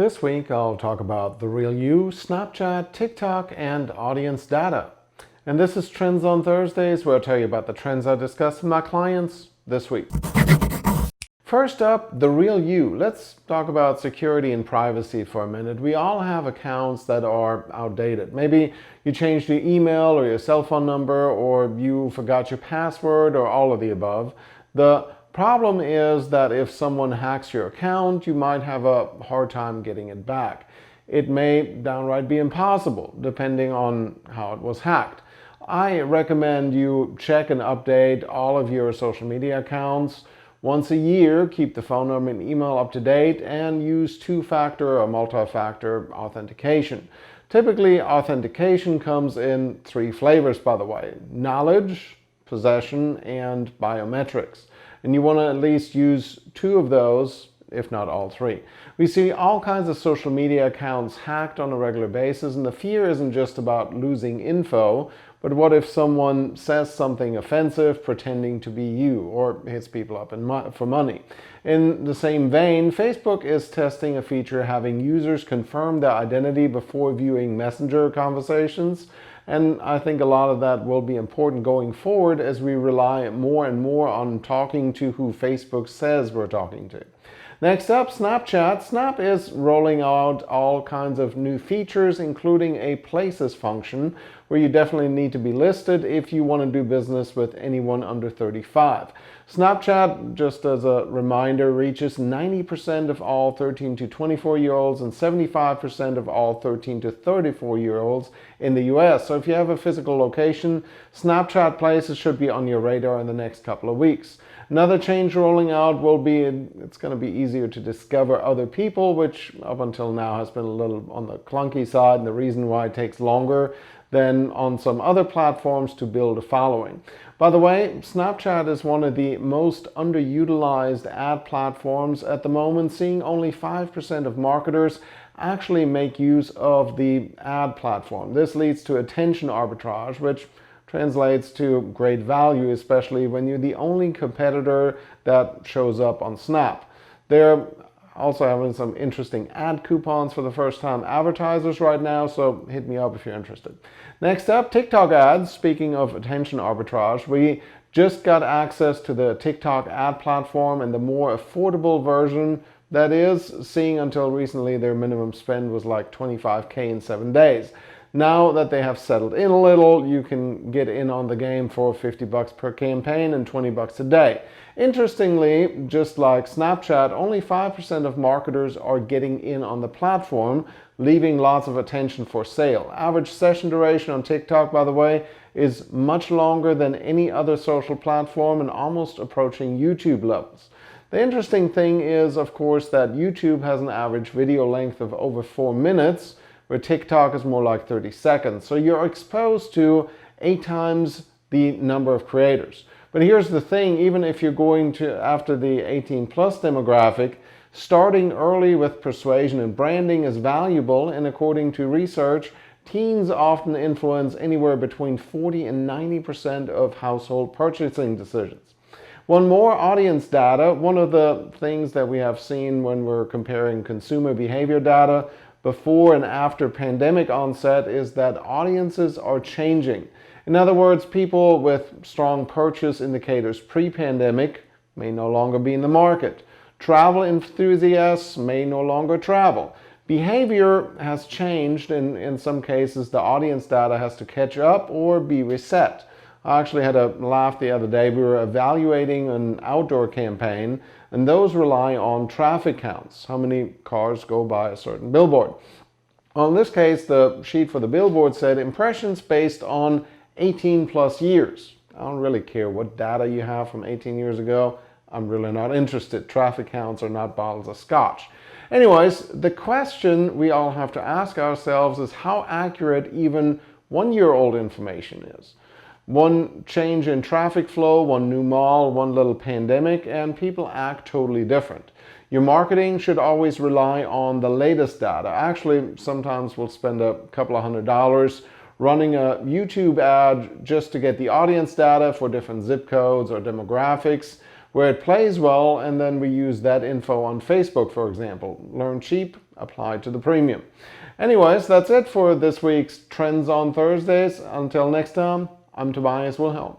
This week I'll talk about The Real You, Snapchat, TikTok, and audience data. And this is Trends on Thursdays, where I tell you about the trends I discuss with my clients this week. First up, The Real You. Let's talk about security and privacy for a minute. We all have accounts that are outdated. Maybe you changed your email or your cell phone number, or you forgot your password, or all of the above. The problem is that if someone hacks your account, you might have a hard time getting it back. It may downright be impossible, depending on how it was hacked. I recommend you check and update all of your social media accounts once a year. Keep the phone number and email up to date, and use two-factor or multi-factor authentication. Typically, authentication comes in three flavors, by the way: knowledge, possession, and biometrics. And you want to at least use two of those, if not all three. We see all kinds of social media accounts hacked on a regular basis, and the fear isn't just about losing info, but what if someone says something offensive pretending to be you, or hits people up for money? In the same vein, Facebook is testing a feature having users confirm their identity before viewing Messenger conversations. And I think a lot of that will be important going forward as we rely more and more on talking to who Facebook says we're talking to. Next up, Snapchat. Snap is rolling out all kinds of new features, including a Places function, where you definitely need to be listed if you want to do business with anyone under 35. Snapchat, just as a reminder, reaches 90% of all 13 to 24-year-olds and 75% of all 13 to 34-year-olds in the US. So if you have a physical location, Snapchat Places should be on your radar in the next couple of weeks. Another change rolling out will be it's going to be easier to discover other people, which up until now has been a little on the clunky side, and the reason why it takes longer than on some other platforms to build a following. By the way, Snapchat is one of the most underutilized ad platforms at the moment, seeing only 5% of marketers actually make use of the ad platform. This leads to attention arbitrage, which translates to great value, especially when you're the only competitor that shows up on Snap. They're also having some interesting ad coupons for the first-time advertisers right now, so hit me up if you're interested. Next up, TikTok ads. Speaking of attention arbitrage, we just got access to the TikTok ad platform and the more affordable version. That is, seeing until recently their minimum spend was like $25K in 7 days. Now that they have settled in a little, you can get in on the game for $50 per campaign and $20 a day. Interestingly, just like Snapchat, only 5% of marketers are getting in on the platform, leaving lots of attention for sale. Average session duration on TikTok, by the way, is much longer than any other social platform and almost approaching YouTube levels. The interesting thing is, of course, that YouTube has an average video length of over 4 minutes, where TikTok is more like 30 seconds. So you're exposed to 8 times the number of creators. But here's the thing, even if you're going after the 18 plus demographic, starting early with persuasion and branding is valuable, and according to research, teens often influence anywhere between 40 and 90% of household purchasing decisions. One more, audience data. One of the things that we have seen when we're comparing consumer behavior data before and after pandemic onset is that audiences are changing. In other words, people with strong purchase indicators pre-pandemic may no longer be in the market. Travel enthusiasts may no longer travel. Behavior has changed, and in some cases the audience data has to catch up or be reset. I actually had a laugh the other day. We were evaluating an outdoor campaign, and those rely on traffic counts, how many cars go by a certain billboard. Well, in this case, the sheet for the billboard said impressions based on 18 plus years. I don't really care what data you have from 18 years ago. I'm really not interested. Traffic counts are not bottles of scotch. Anyways, the question we all have to ask ourselves is how accurate even 1-year-old information is. One change in traffic flow, one new mall, one little pandemic, and people act totally different. Your marketing should always rely on the latest data. Actually, sometimes we'll spend a couple of $100 running a YouTube ad just to get the audience data for different zip codes or demographics. where it plays well, and then we use that info on Facebook, for example. Learn cheap, apply to the premium. Anyways, that's it for this week's Trends on Thursdays. Until next time, I'm Tobias Wilhelm.